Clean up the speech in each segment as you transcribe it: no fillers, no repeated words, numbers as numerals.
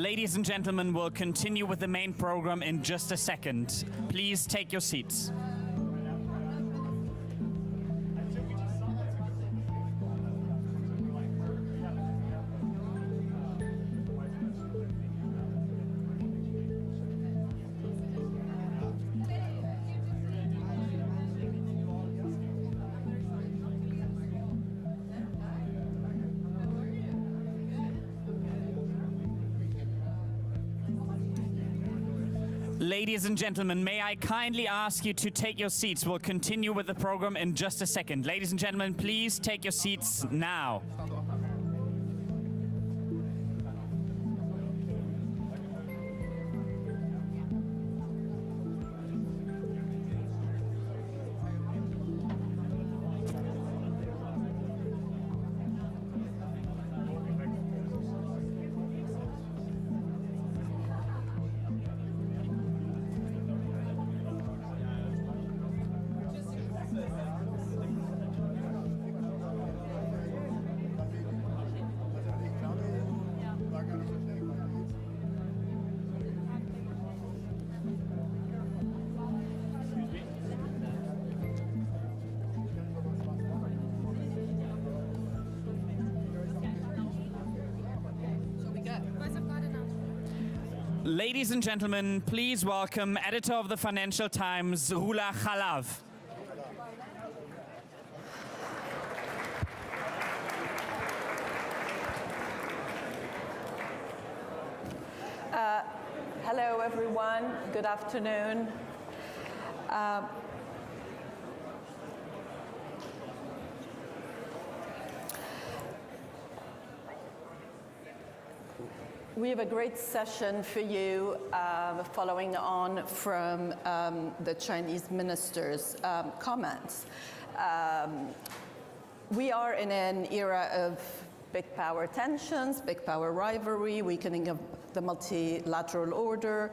Ladies and gentlemen, we'll continue with the main program in just a second. Please take your seats. Ladies and gentlemen, may I kindly ask you to take your seats. We'll continue with the program in just a second. Ladies and gentlemen, please take your seats now. Ladies and gentlemen, please welcome editor of the Financial Times, Rula Khalav. Hello, everyone. Good afternoon. We have a great session for you following on from the Chinese minister's comments. We are in an era of big power tensions, big power rivalry, weakening of the multilateral order.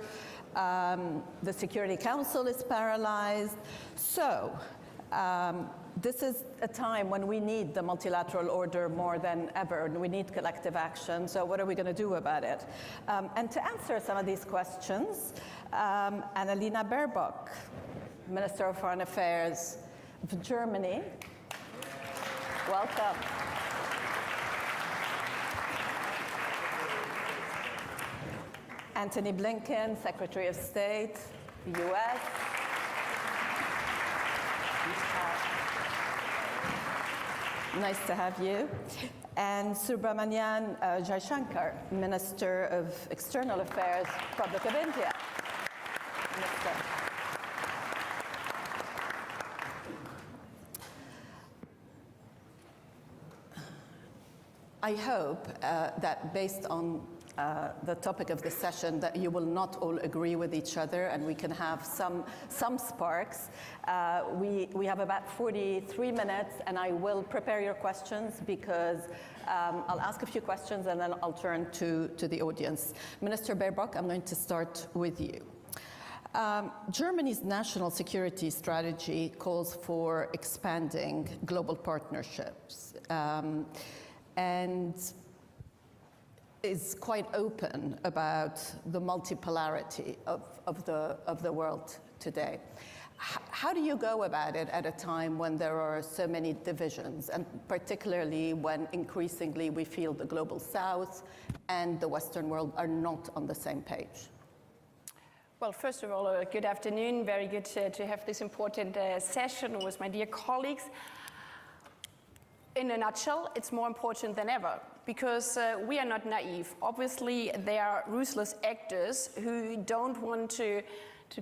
The Security Council is paralyzed. So this is a time when we need the multilateral order more than ever, and we need collective action. So what are we going to do about it? And to answer some of these questions, Annalena Baerbock, Minister of Foreign Affairs of Germany, welcome. Antony Blinken, Secretary of State, US. Nice to have you. And Subrahmanyam Jaishankar, Minister of External Affairs, Republic of India. Minister. I hope that based on the topic of the session that you will not all agree with each other and we can have some sparks. We have about 43 minutes and I will prepare your questions because I'll ask a few questions and then I'll turn to the audience. Minister Baerbock, I'm going to start with you. Germany's national security strategy calls for expanding global partnerships and is quite open about the multipolarity of the world today. How do you go about it at a time when there are so many divisions, and particularly when increasingly we feel the global south and the Western world are not on the same page? Well, first of all, good afternoon. Very good to have this important session with my dear colleagues. In a nutshell, it's more important than ever because we are not naive. Obviously, there are ruthless actors who don't want to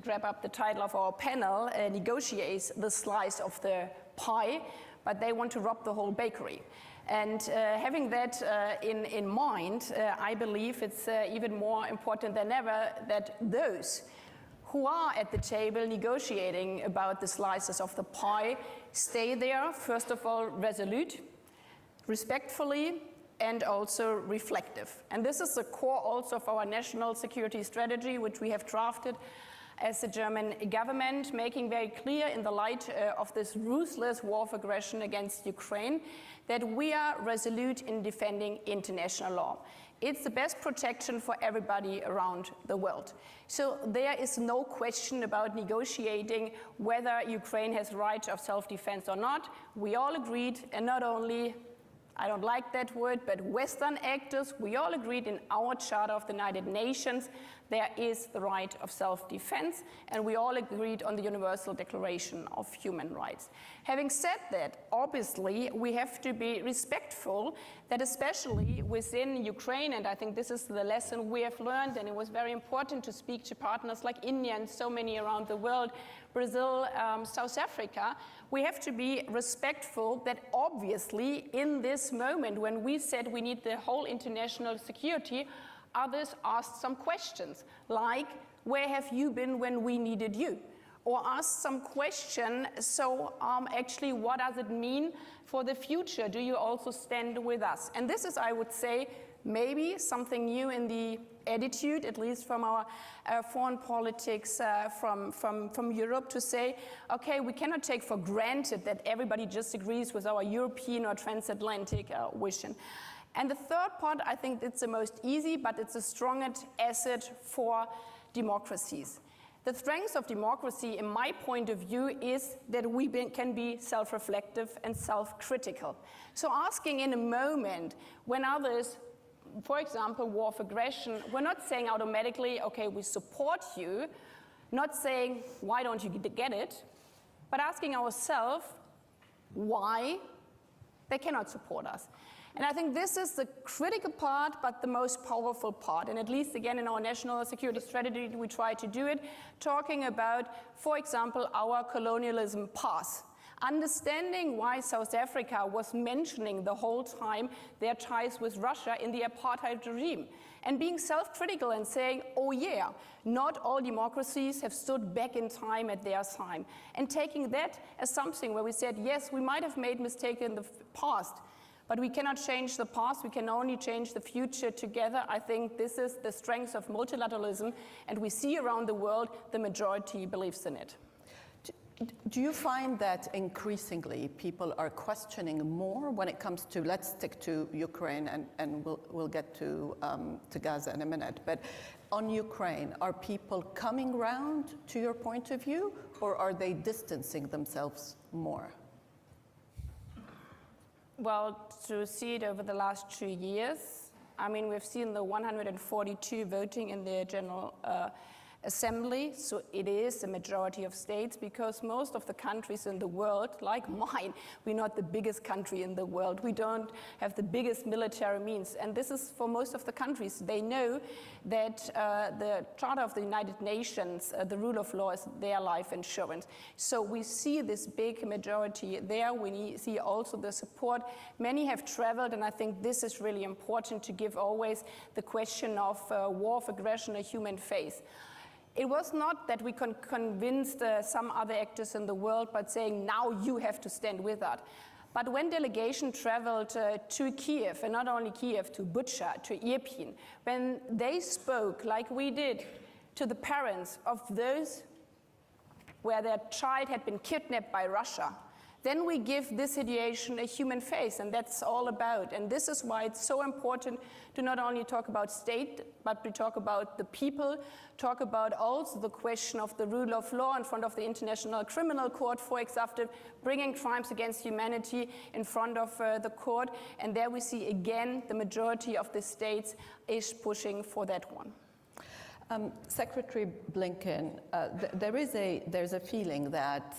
grab up the title of our panel, negotiate the slice of the pie, but they want to rob the whole bakery. And having that in mind, I believe it's even more important than ever that those who are at the table negotiating about the slices of the pie stay there, first of all, resolute, respectfully, and also reflective. And this is the core also of our national security strategy, which we have drafted as the German government, making very clear in the light of this ruthless war of aggression against Ukraine that we are resolute in defending international law. it's the best protection for everybody around the world. So there is no question about negotiating whether Ukraine has right of self-defense or not. We all agreed, and not only, I don't like that word, but Western actors, we all agreed in our Charter of the United Nations, there is the right of self-defense, and we all agreed on the Universal Declaration of Human Rights. Having said that, obviously, we have to be respectful that especially within Ukraine, and I think this is the lesson we have learned, and it was very important to speak to partners like India and so many around the world, Brazil, South Africa, we have to be respectful that obviously in this moment when we said we need the whole international security, others asked some questions, like, where have you been when we needed you? Or asked some question, so actually what does it mean for the future? Do you also stand with us? And this is, I would say, maybe something new in the attitude, at least from our foreign politics from Europe, to say, okay, we cannot take for granted that everybody just agrees with our European or transatlantic vision. And the third part, I think it's the most easy, but it's the strongest asset for democracies. The strength of democracy, in my point of view, is that we can be self-reflective and self-critical. So asking in a moment when others, for example, war of aggression, we're not saying automatically, okay, we support you, not saying, why don't you get it, but asking ourselves why they cannot support us. And I think this is the critical part, but the most powerful part. And at least, again, in our national security strategy, we try to do it, talking about, for example, our colonialism past. Understanding why South Africa was mentioning the whole time their ties with Russia in the apartheid regime. And being self-critical and saying, oh yeah, not all democracies have stood back in time at their time. And taking that as something where we said, yes, we might have made mistakes in the past, but we cannot change the past, we can only change the future together. I think this is the strength of multilateralism, and we see around the world the majority believes in it. Do you find that increasingly people are questioning more when it comes to, let's stick to Ukraine and we'll get to Gaza in a minute, but on Ukraine, are people coming round to your point of view, or are they distancing themselves more? Well, to see it over the last 2 years, I mean, we've seen the 142 voting in the General Assembly, so it is a majority of states, because most of the countries in the world, like mine, we're not the biggest country in the world. We don't have the biggest military means, and this is for most of the countries. They know that the Charter of the United Nations, the rule of law, is their life insurance. So we see this big majority there. We see also the support. Many have traveled, and I think this is really important to give always the question of war of aggression a human face. It was not that we convinced some other actors in the world, but saying, now you have to stand with us. But when delegation traveled to Kiev, and not only Kiev, to Bucha, to Irpin, when they spoke, like we did, to the parents of those where their child had been kidnapped by Russia, then we give this situation a human face, and that's all about. And this is why it's so important to not only talk about state, but we talk about the people, talk about also the question of the rule of law in front of the International Criminal Court, for example, bringing crimes against humanity in front of the court. And there we see again the majority of the states is pushing for that one. Secretary Blinken, there's a feeling that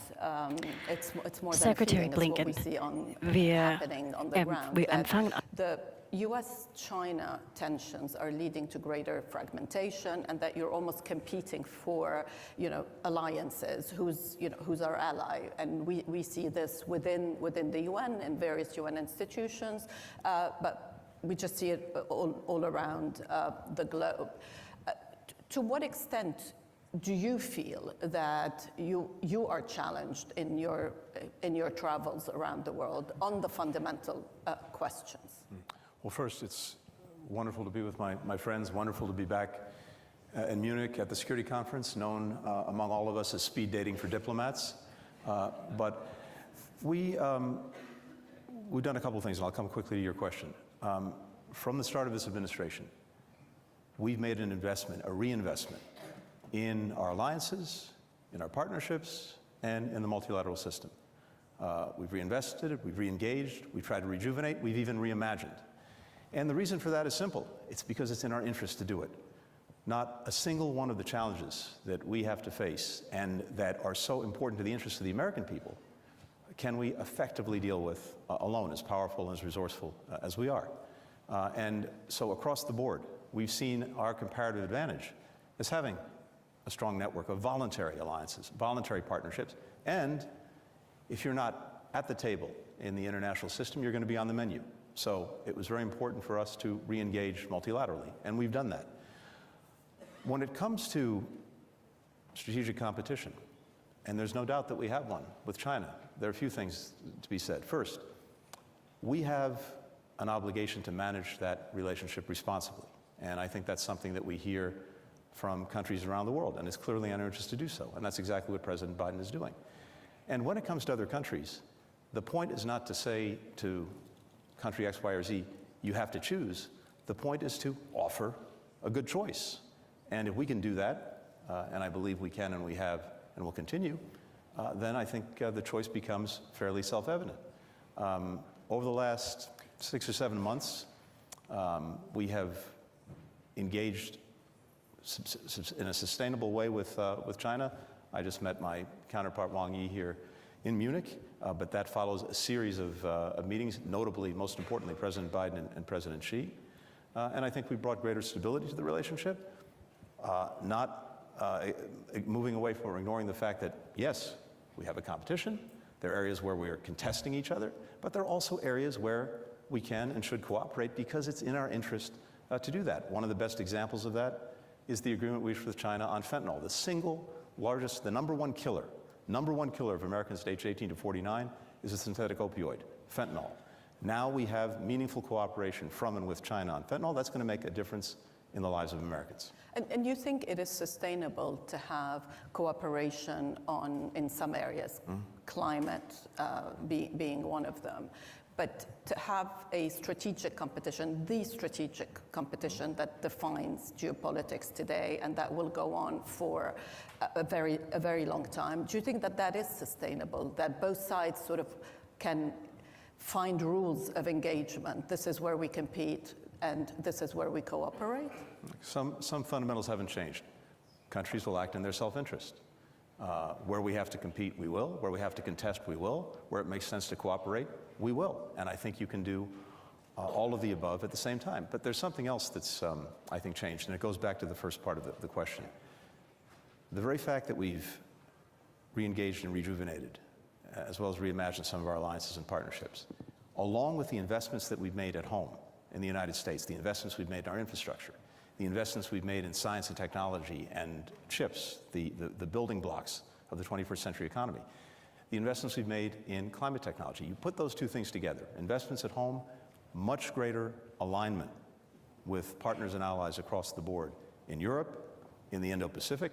it's more than Secretary a feeling, Blinken, it's what we see happening on the ground. The US-China tensions are leading to greater fragmentation, and that you're almost competing for, alliances. Who's our ally? And we see this within the UN and various UN institutions, but we just see it all around the globe. To what extent do you feel that you are challenged in your travels around the world on the fundamental questions? Well, first, it's wonderful to be with my friends, wonderful to be back in Munich at the security conference, known among all of us as speed dating for diplomats. But we've done a couple of things, and I'll come quickly to your question. from the start of this administration, we've made an investment, a reinvestment, in our alliances, in our partnerships, and in the multilateral system. We've reinvested, we've re-engaged, we've tried to rejuvenate, we've even reimagined. And the reason for that is simple. It's because it's in our interest to do it. Not a single one of the challenges that we have to face and that are so important to the interests of the American people can we effectively deal with alone, as powerful and as resourceful as we are. And so across the board, we've seen our comparative advantage as having a strong network of voluntary alliances, voluntary partnerships, and if you're not at the table in the international system, you're going to be on the menu. So it was very important for us to re-engage multilaterally, and we've done that. When it comes to strategic competition, and there's no doubt that we have one with China, there are a few things to be said. First, we have an obligation to manage that relationship responsibly, and I think that's something that we hear from countries around the world, and it's clearly in our interest to do so, and that's exactly what President Biden is doing. And when it comes to other countries, the point is not to say to country X, Y, or Z, you have to choose. The point is to offer a good choice. And if we can do that, and I believe we can and we have and will continue, then I think the choice becomes fairly self-evident. Over the last 6 or 7 months, we have engaged in a sustainable way with China. I just met my counterpart Wang Yi here in Munich, but that follows a series of meetings, notably, most importantly, President Biden and President Xi. And I think we brought greater stability to the relationship, not moving away from or ignoring the fact that, yes, we have a competition. There are areas where we are contesting each other, but there are also areas where we can and should cooperate because it's in our interest to do that. One of the best examples of that is the agreement we reached with China on fentanyl, the single largest, the number one killer of Americans aged 18 to 49 is a synthetic opioid, fentanyl. Now we have meaningful cooperation from and with China on fentanyl. That's going to make a difference in the lives of Americans. And you think it is sustainable to have cooperation in some areas, climate being one of them, but to have a strategic competition, the strategic competition that defines geopolitics today and that will go on for a very long time, do you think that that is sustainable, that both sides sort of can find rules of engagement? This is where we compete and this is where we cooperate? Some fundamentals haven't changed. Countries will act in their self-interest. Where we have to compete, we will. Where we have to contest, we will. Where it makes sense to cooperate, we will. And I think you can do all of the above at the same time. But there's something else that's, I think, changed, and it goes back to the first part of the question. The very fact that we've re-engaged and rejuvenated, as well as reimagined some of our alliances and partnerships, along with the investments that we've made at home in the United States, the investments we've made in our infrastructure, the investments we've made in science and technology and chips, the building blocks of the 21st century economy, the investments we've made in climate technology. You put those two things together, investments at home, much greater alignment with partners and allies across the board in Europe, in the Indo-Pacific,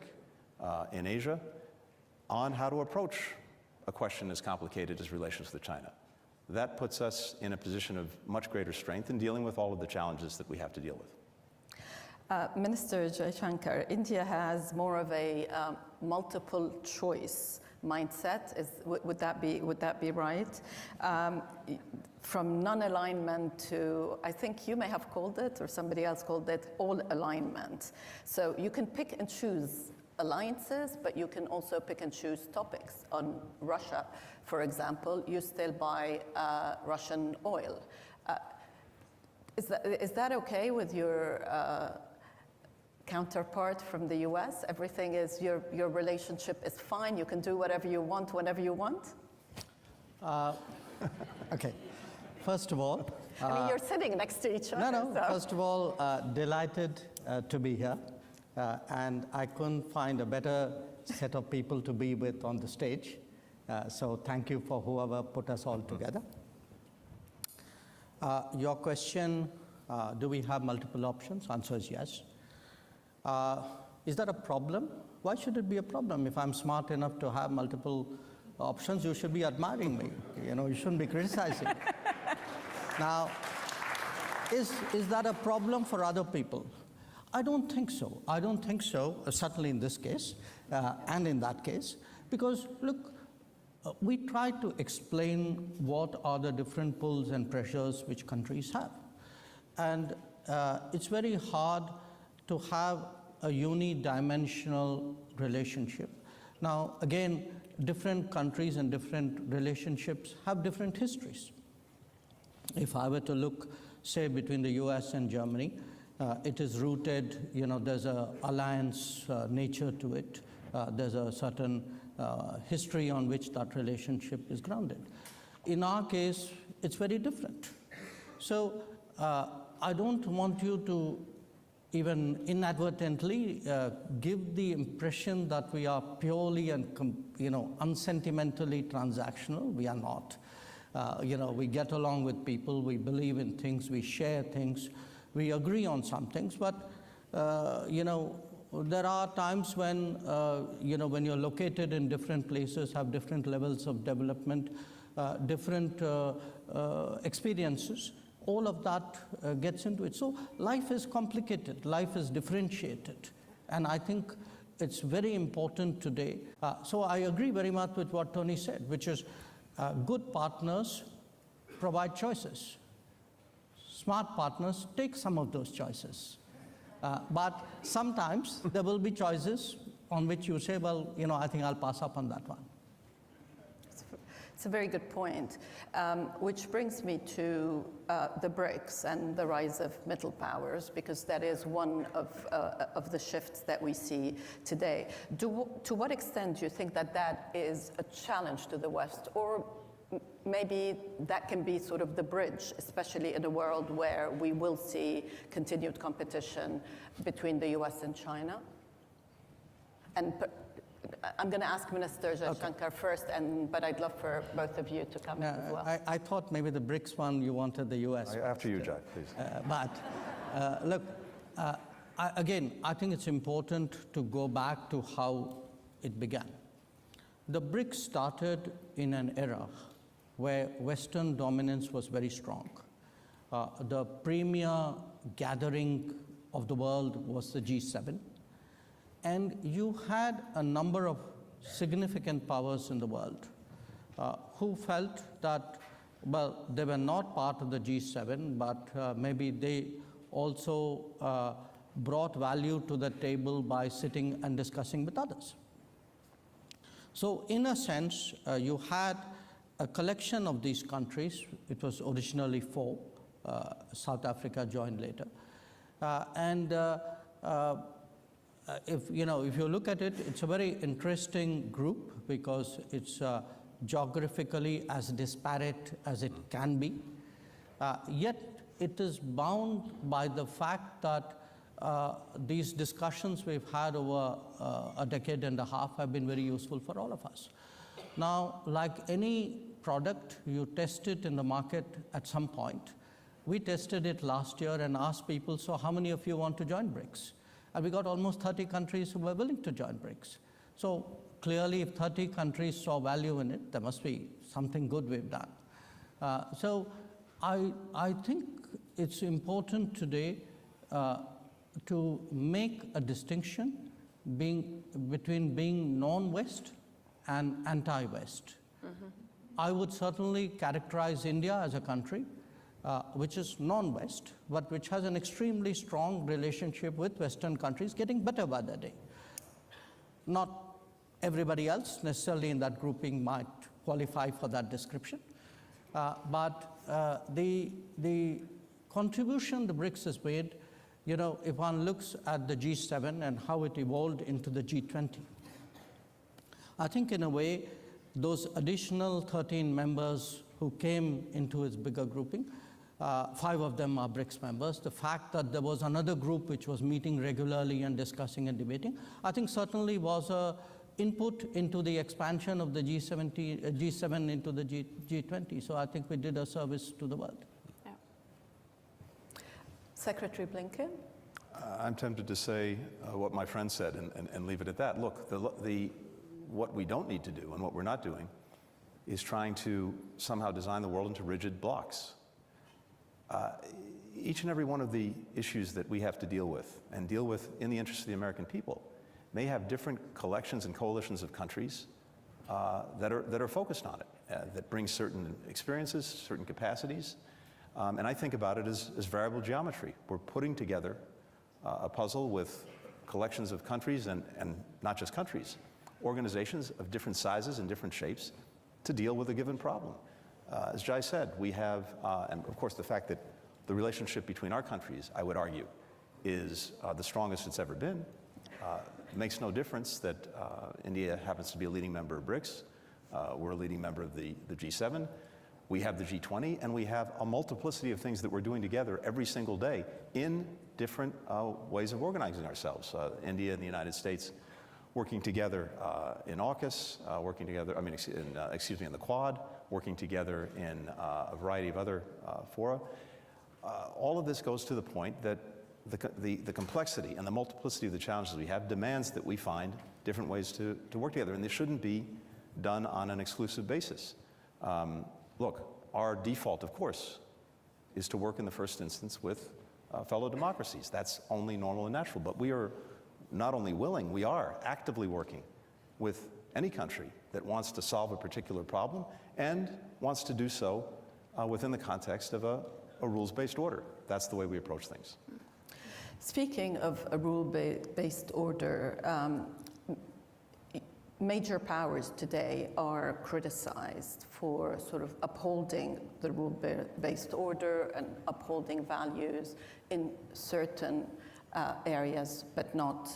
in Asia, on how to approach a question as complicated as relations with China. That puts us in a position of much greater strength in dealing with all of the challenges that we have to deal with. Minister Jaishankar, India has more of a multiple choice mindset. Would that be right? From non-alignment to, I think you may have called it, or somebody else called it, all alignment. So you can pick and choose alliances, but you can also pick and choose topics. On Russia, for example, you still buy Russian oil. Is that okay with your counterpart from the US? Everything is, your relationship is fine, you can do whatever you want, whenever you want? Okay, first of all... I mean, you're sitting next to each other. No, so. First of all, delighted to be here. And I couldn't find a better set of people to be with on the stage. So thank you for whoever put us all together. Your question, do we have multiple options? Answer is yes. Is that a problem? Why should it be a problem? If I'm smart enough to have multiple options, you should be admiring me. You know, you shouldn't be criticizing. Now, Is that a problem for other people? I don't think so. I don't think so, certainly in this case and in that case, because look, we try to explain what are the different pulls and pressures which countries have. And it's very hard to have a unidimensional relationship. Now, again, different countries and different relationships have different histories. If I were to look, say, between the US and Germany, it is rooted, there's an alliance nature to it. There's a certain history on which that relationship is grounded. In our case, it's very different. So I don't want you to even inadvertently give the impression that we are purely and unsentimentally transactional. We are not. We get along with people, we believe in things, we share things, we agree on some things, but there are times when when you're located in different places, have different levels of development, different experiences. All of that gets into it. So life is complicated, life is differentiated, and I think it's very important today. So I agree very much with what Tony said, which is good partners provide choices. Smart partners take some of those choices. But sometimes there will be choices on which you say, well, I think I'll pass up on that one. It's a very good point, which brings me to the BRICS and the rise of middle powers, because that is one of the shifts that we see today. To what extent do you think that is a challenge to the West, or maybe that can be sort of the bridge, especially in a world where we will see continued competition between the US and China? And I'm going to ask Minister Jaishankar first, but I'd love for both of you to come in as well. I thought maybe the BRICS one, you wanted the US. After you, Jack, please. Look, again, I think it's important to go back to how it began. The BRICS started in an era where Western dominance was very strong. The premier gathering of the world was the G7. And you had a number of significant powers in the world who felt that, well, they were not part of the G7, but maybe they also brought value to the table by sitting and discussing with others. So in a sense, you had a collection of these countries. It was originally 4. South Africa joined later. If you look at it, it's a very interesting group because it's geographically as disparate as it can be. Yet it is bound by the fact that these discussions we've had over a decade and a half have been very useful for all of us. Now, like any product, you test it in the market at some point. We tested it last year and asked people, so how many of you want to join BRICS? And we got almost 30 countries who were willing to join BRICS. So clearly, if 30 countries saw value in it, there must be something good we've done. So I think it's important today to make a distinction between being non-West and anti-West. Mm-hmm. I would certainly characterize India as a country which is non-West, but which has an extremely strong relationship with Western countries, getting better by the day. Not everybody else necessarily in that grouping might qualify for that description, but the contribution the BRICS has made, if one looks at the G7 and how it evolved into the G20, I think in a way, those additional 13 members who came into its bigger grouping, 5 of them are BRICS members. The fact that there was another group which was meeting regularly and discussing and debating, I think certainly was an input into the expansion of the G7 into the G20. So I think we did a service to the world. Yeah. Secretary Blinken? I'm tempted to say what my friend said and leave it at that. Look, what we don't need to do and what we're not doing is trying to somehow design the world into rigid blocks. each and every one of the issues that we have to deal with, and deal with in the interest of the American people, may have different collections and coalitions of countries that are focused on it, that bring certain experiences, certain capacities. And I think about it as variable geometry. We're putting together a puzzle with collections of countries, and not just countries, organizations of different sizes and different shapes to deal with a given problem. As Jai said, we have, and of course the fact that the relationship between our countries, I would argue, is the strongest it's ever been. It makes no difference that India happens to be a leading member of BRICS. We're a leading member of the G7. We have the G20, and we have a multiplicity of things that we're doing together every single day in different ways of organizing ourselves. India and the United States working together in AUKUS, working together, in the Quad, working together in a variety of other fora. All of this goes to the point that the complexity and the multiplicity of the challenges we have demands that we find different ways to work together, and this shouldn't be done on an exclusive basis. Look, our default, of course, is to work in the first instance with fellow democracies. That's only normal and natural, but we are not only willing, we are actively working with any country that wants to solve a particular problem and wants to do so within the context of a rules-based order. That's the way we approach things. Speaking of a rule-based order, major powers today are criticized for sort of upholding the rule-based order and upholding values in certain areas, but not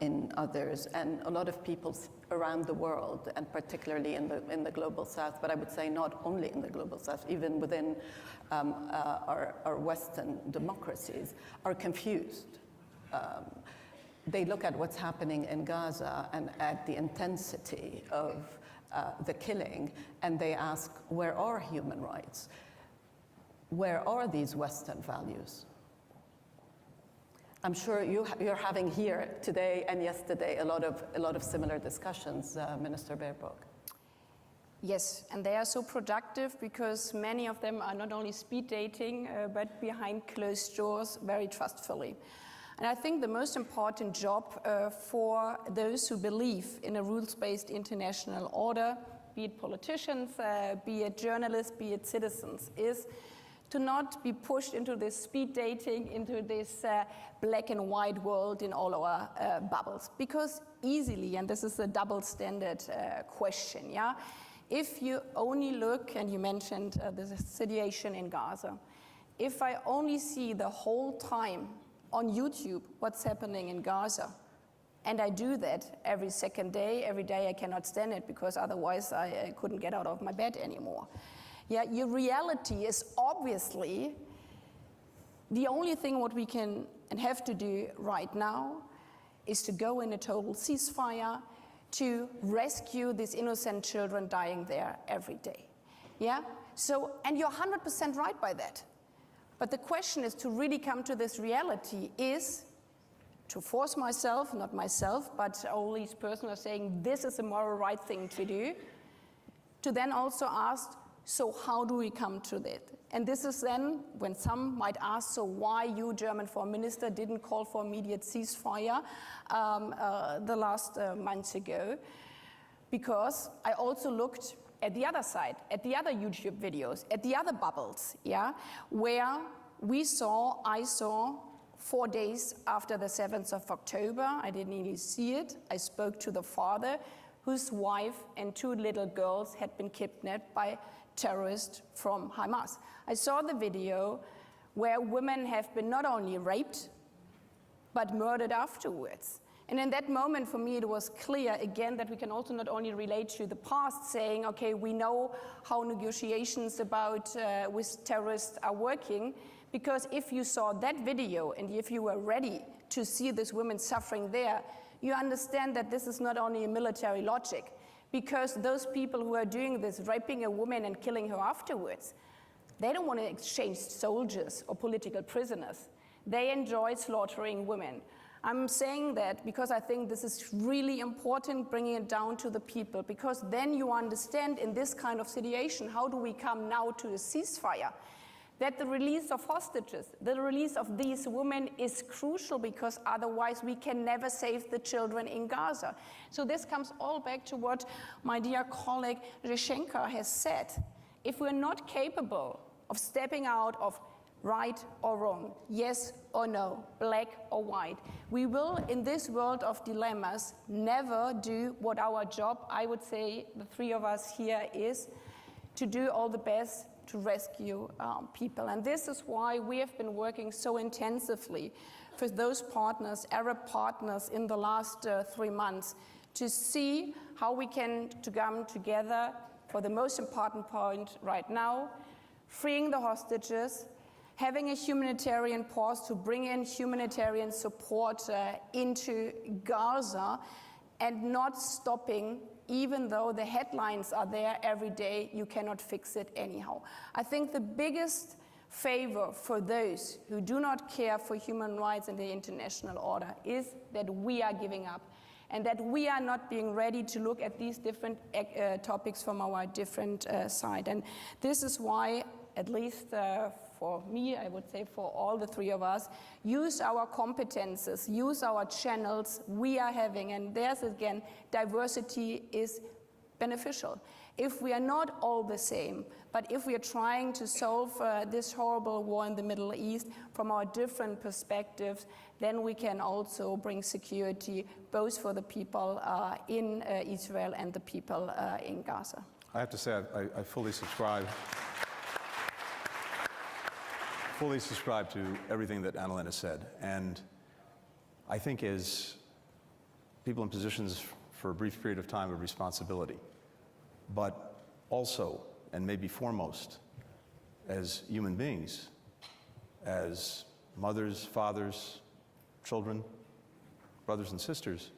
in others. And a lot of people around the world, and particularly in the global south, but I would say not only in the global south, even within our Western democracies, are confused. They look at what's happening in Gaza and at the intensity of the killing, and they ask, where are human rights? Where are these Western values? I'm sure you're having here today and yesterday a lot of similar discussions, Minister Baerbock. Yes, and they are so productive because many of them are not only speed dating, but behind closed doors, very trustfully. And I think the most important job for those who believe in a rules-based international order, be it politicians, be it journalists, be it citizens, is to not be pushed into this speed dating, into this black and white world in all our bubbles. Because easily, and this is a double standard question, yeah? If you only look, and you mentioned the situation in Gaza, if I only see the whole time on YouTube what's happening in Gaza, and I do that every second day, every day I cannot stand it because otherwise I couldn't get out of my bed anymore. Yeah, your reality is obviously the only thing what we can and have to do right now is to go in a total ceasefire to rescue these innocent children dying there every day. Yeah, so, and you're 100% right by that. But the question is to really come to this reality is to force myself, not myself, but all these persons are saying this is a moral right thing to do, to then also ask, so how do we come to that? And this is then when some might ask, so why you, German Foreign Minister, didn't call for immediate ceasefire the last months ago? Because I also looked at the other side, at the other YouTube videos, at the other bubbles, yeah, where I saw 4 days after the 7th of October, I didn't even see it, I spoke to the father whose wife and 2 little girls had been kidnapped by terrorists from Hamas. I saw the video where women have been not only raped, but murdered afterwards. And in that moment, for me, it was clear again that we can also not only relate to the past, saying, okay, we know how negotiations about with terrorists are working, because if you saw that video and if you were ready to see these women suffering there, you understand that this is not only a military logic, because those people who are doing this, raping a woman and killing her afterwards, they don't want to exchange soldiers or political prisoners. They enjoy slaughtering women. I'm saying that because I think this is really important, bringing it down to the people, because then you understand in this kind of situation, how do we come now to a ceasefire? that the release of hostages, the release of these women is crucial, because otherwise we can never save the children in Gaza. So this comes all back to what my dear colleague Jaishankar has said. If we're not capable of stepping out of right or wrong, yes or no, black or white, we will, in this world of dilemmas, never do what our job, I would say the three of us here, is to do all the best to rescue people. And this is why we have been working so intensively with those partners, Arab partners, in the last 3 months, to see how we can come together for the most important point right now, freeing the hostages, having a humanitarian pause to bring in humanitarian support into Gaza, and not stopping. Even though the headlines are there every day, you cannot fix it anyhow. I think the biggest favor for those who do not care for human rights and the international order is that we are giving up, and that we are not being ready to look at these different topics from our different side. And this is why, at least for me, I would say for all the three of us, use our competences, use our channels we are having. And there's, again, diversity is beneficial. If we are not all the same, but if we are trying to solve this horrible war in the Middle East from our different perspectives, then we can also bring security both for the people in Israel and the people in Gaza. I have to say, I fully subscribe to everything that Annalena said. And I think as people in positions for a brief period of time of responsibility, but also, and maybe foremost, as human beings, as mothers, fathers, children, brothers and sisters,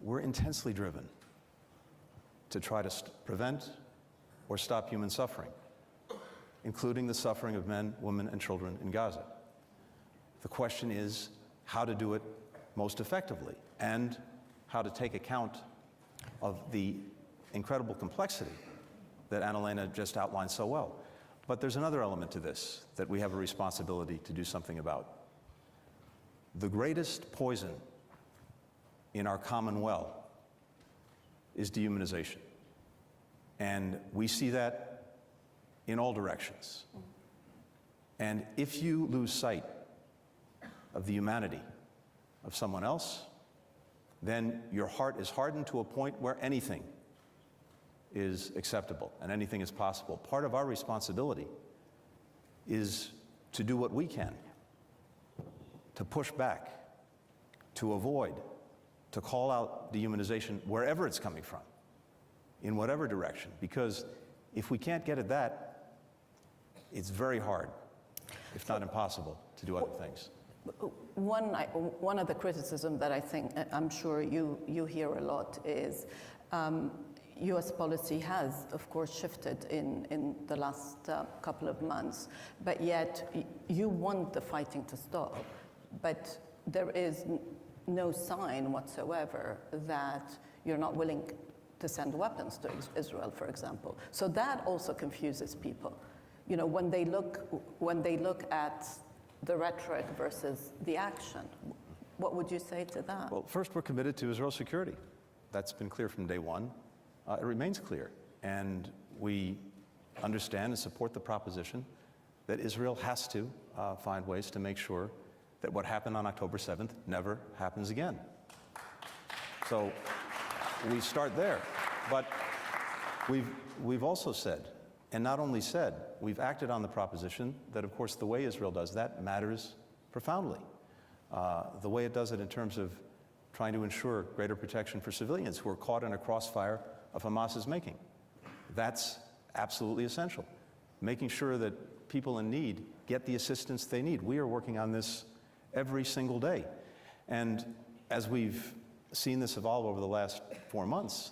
we're intensely driven to try to prevent or stop human suffering, including the suffering of men, women, and children in Gaza. The question is how to do it most effectively, and how to take account of the incredible complexity that Annalena just outlined so well. But there's another element to this that we have a responsibility to do something about. The greatest poison in our common well is dehumanization. And we see that in all directions. And if you lose sight of the humanity of someone else, then your heart is hardened to a point where anything is acceptable and anything is possible. Part of our responsibility is to do what we can to push back, to avoid, to call out dehumanization wherever it's coming from, in whatever direction. Because if we can't get at that, it's very hard, if not impossible, to do other things. One of the criticism that I think, I'm sure you hear a lot, is US policy has, of course, shifted in the last couple of months, but yet you want the fighting to stop, but there is no sign whatsoever that you're not willing to send weapons to Israel, for example. So that also confuses people. You know, when they look at the rhetoric versus the action, what would you say to that? Well, first, we're committed to Israel's security. That's been clear from day one. It remains clear. And we understand and support the proposition that Israel has to find ways to make sure that what happened on October 7th never happens again. So we start there. But we've also said, and not only said, we've acted on the proposition that, of course, the way Israel does that matters profoundly. The way it does it in terms of trying to ensure greater protection for civilians who are caught in a crossfire of Hamas's making. That's absolutely essential. Making sure that people in need get the assistance they need. We are working on this every single day. And as we've seen this evolve over the last 4 months,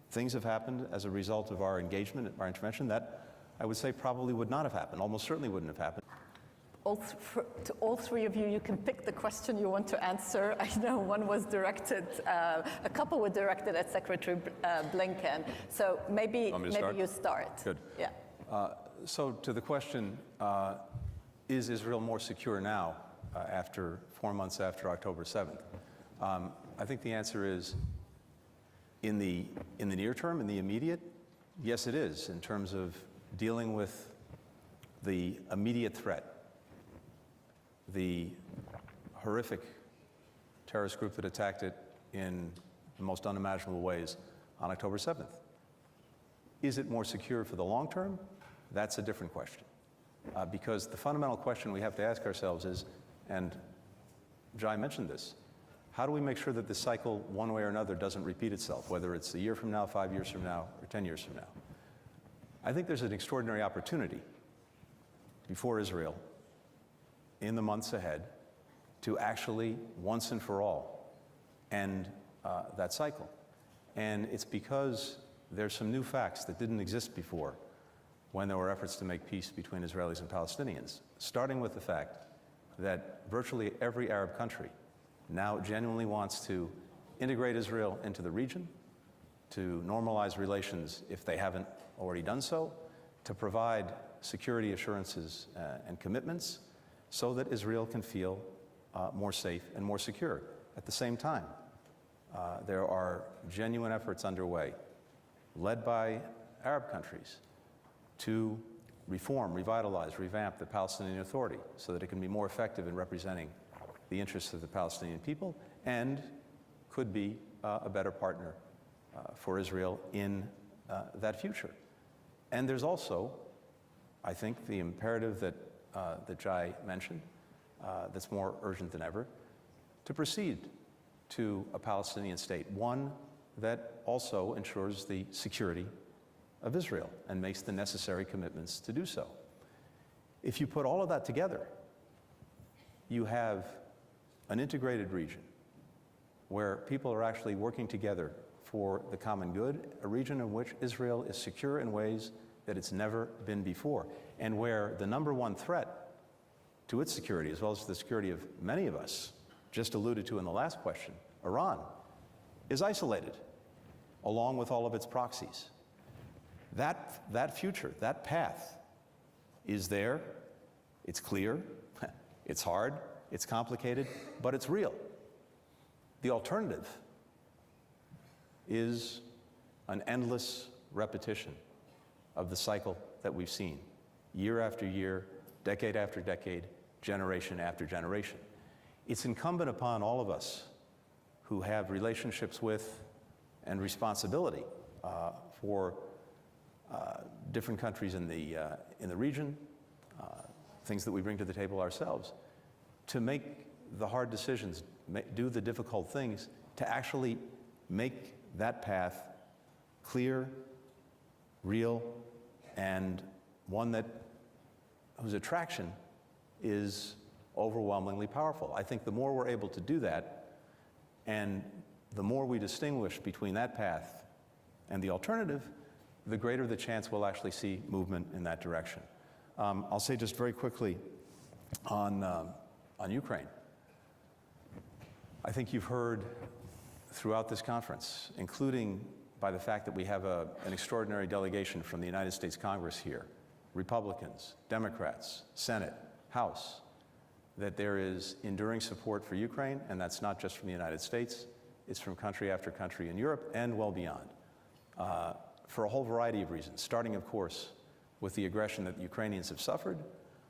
things have happened as a result of our engagement, our intervention, that I would say probably would not have happened, almost certainly wouldn't have happened. To all three of you, you can pick the question you want to answer. I know one was directed, a couple were directed at Secretary Blinken. So maybe you start. Good. Yeah. So to the question, is Israel more secure now after 4 months after October 7th? I think the answer is in the near term, in the immediate, yes it is, in terms of dealing with the immediate threat, the horrific terrorist group that attacked it in the most unimaginable ways on October 7th. Is it more secure for the long term? That's a different question. Because the fundamental question we have to ask ourselves is, and Jai mentioned this, how do we make sure that this cycle, one way or another, doesn't repeat itself, whether it's a year from now, 5 years from now, or 10 years from now? I think there's an extraordinary opportunity before Israel in the months ahead to actually, once and for all, end that cycle. And it's because there's some new facts that didn't exist before when there were efforts to make peace between Israelis and Palestinians, starting with the fact that virtually every Arab country now genuinely wants to integrate Israel into the region, to normalize relations if they haven't already done so, to provide security assurances and commitments so that Israel can feel more safe and more secure. At the same time, there are genuine efforts underway, led by Arab countries, to reform, revitalize, revamp the Palestinian Authority so that it can be more effective in representing the interests of the Palestinian people and could be a better partner for Israel in that future. And there's also, I think, the imperative that Jai mentioned, that's more urgent than ever, to proceed to a Palestinian state, one that also ensures the security of Israel and makes the necessary commitments to do so. If you put all of that together, you have an integrated region where people are actually working together for the common good, a region in which Israel is secure in ways that it's never been before, and where the number one threat to its security, as well as the security of many of us, just alluded to in the last question, Iran, is isolated, along with all of its proxies. That future, that path is there, it's clear, it's hard, it's complicated, but it's real. The alternative is an endless repetition of the cycle that we've seen, year after year, decade after decade, generation after generation. It's incumbent upon all of us who have relationships with and responsibility for different countries in the region, things that we bring to the table ourselves, to make the hard decisions, do the difficult things, to actually make that path clear, real, and one whose attraction is overwhelmingly powerful. I think the more we're able to do that, and the more we distinguish between that path and the alternative, the greater the chance we'll actually see movement in that direction. I'll say just very quickly on Ukraine. I think you've heard throughout this conference, including by the fact that we have an extraordinary delegation from the United States Congress here, Republicans, Democrats, Senate, House, that there is enduring support for Ukraine, and that's not just from the United States, it's from country after country in Europe and well beyond, for a whole variety of reasons, starting, of course, with the aggression that the Ukrainians have suffered,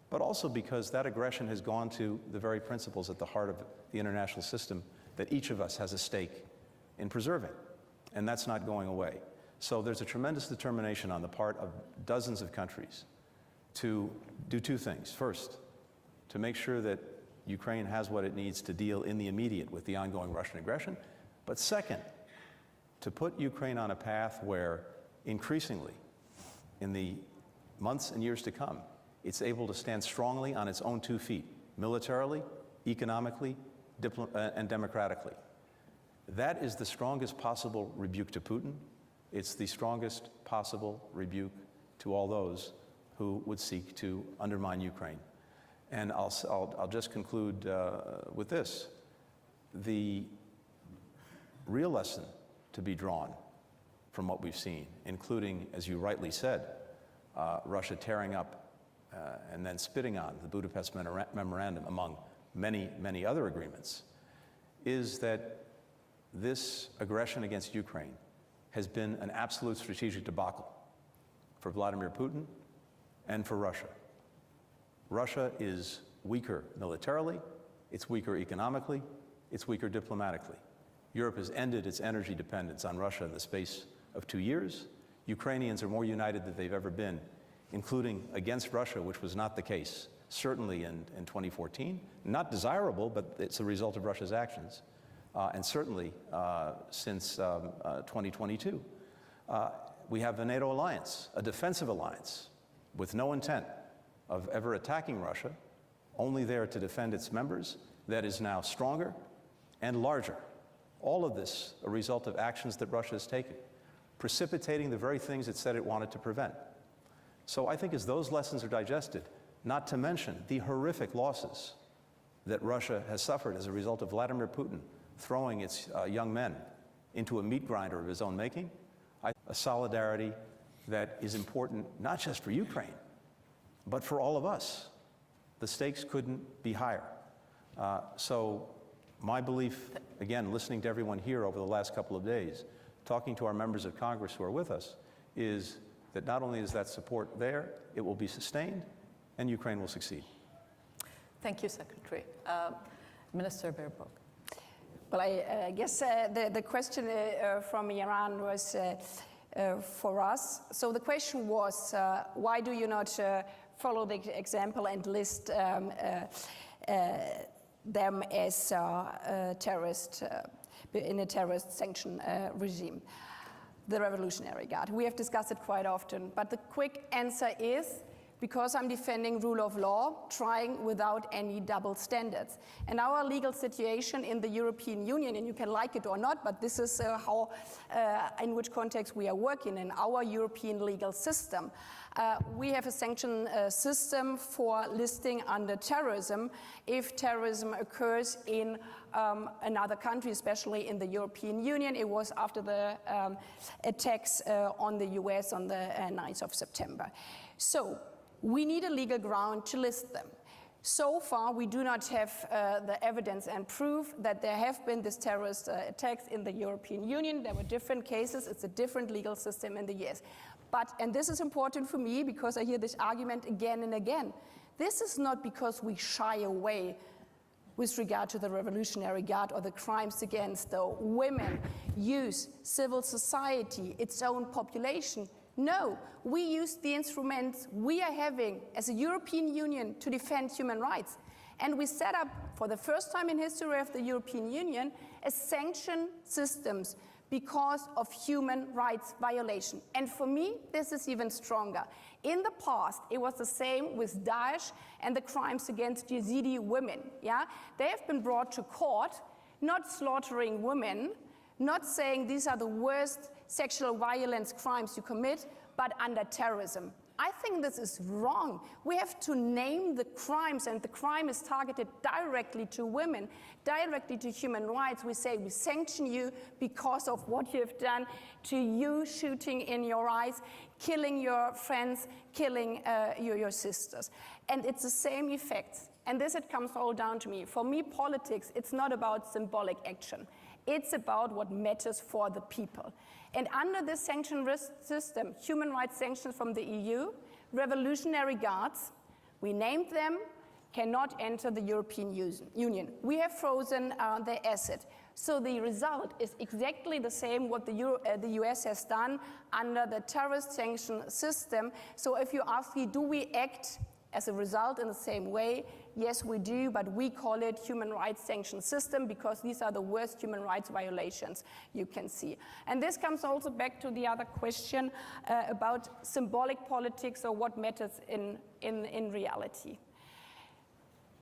but also because that aggression has gone to the very principles at the heart of the international system that each of us has a stake in preserving, and that's not going away. So there's a tremendous determination on the part of dozens of countries to do two things. First, to make sure that Ukraine has what it needs to deal in the immediate with the ongoing Russian aggression, but second, to put Ukraine on a path where increasingly, in the months and years to come, it's able to stand strongly on its own 2 feet, militarily, economically, and democratically. That is the strongest possible rebuke to Putin. It's the strongest possible rebuke to all those who would seek to undermine Ukraine. And I'll just conclude with this. The real lesson to be drawn from what we've seen, including, as you rightly said, Russia tearing up and then spitting on the Budapest Memorandum, among many, many other agreements, is that this aggression against Ukraine has been an absolute strategic debacle for Vladimir Putin and for Russia. Russia is weaker militarily, it's weaker economically, it's weaker diplomatically. Europe has ended its energy dependence on Russia in the space of 2 years. Ukrainians are more united than they've ever been, including against Russia, which was not the case, certainly in 2014. Not desirable, but it's a result of Russia's actions. And certainly since 2022. We have the NATO alliance, a defensive alliance with no intent of ever attacking Russia, only there to defend its members, that is now stronger and larger. All of this a result of actions that Russia has taken, precipitating the very things it said it wanted to prevent. So I think as those lessons are digested, not to mention the horrific losses that Russia has suffered as a result of Vladimir Putin throwing its young men into a meat grinder of his own making, a solidarity that is important not just for Ukraine, but for all of us. The stakes couldn't be higher. So my belief, again, listening to everyone here over the last couple of days, talking to our members of Congress who are with us, is that not only is that support there, it will be sustained, and Ukraine will succeed. Thank you, Secretary. Minister Baerbock. Well, I guess the question from Iran was for us. So the question was, why do you not follow the example and list them as terrorist in a terrorist sanction regime? The Revolutionary Guard. We have discussed it quite often, but the quick answer is because I'm defending rule of law, trying without any double standards. And our legal situation in the European Union, and you can like it or not, but this is how, in which context we are working in our European legal system. We have a sanction system for listing under terrorism if terrorism occurs in another country, especially in the European Union. It was after the attacks on the US on the 9th of September. So we need a legal ground to list them. So far, we do not have the evidence and proof that there have been these terrorist attacks in the European Union. There were different cases. It's a different legal system in the US. But, and this is important for me because I hear this argument again and again, this is not because we shy away with regard to the Revolutionary Guard or the crimes against the women, youth, civil society, its own population. No, we use the instruments we are having as a European Union to defend human rights. And we set up, for the first time in history of the European Union, a sanction systems because of human rights violation. And for me, this is even stronger. In the past, it was the same with Daesh and the crimes against Yazidi women. Yeah? They have been brought to court, not slaughtering women, not saying these are the worst sexual violence crimes you commit, but under terrorism. I think this is wrong. We have to name the crimes, and the crime is targeted directly to women, directly to human rights. We say we sanction you because of what you have done to you, shooting in your eyes, killing your friends, killing your sisters. And it's the same effects. And this, it comes all down to me. For me, politics, it's not about symbolic action. It's about what matters for the people. And under this sanction risk system, human rights sanctions from the EU, Revolutionary Guards, we named them, cannot enter the European Union. We have frozen their asset. So the result is exactly the same what the US has done under the terrorist sanction system. So if you ask me, do we act as a result in the same way? Yes, we do, but we call it human rights sanction system because these are the worst human rights violations you can see. And this comes also back to the other question about symbolic politics or what matters in reality.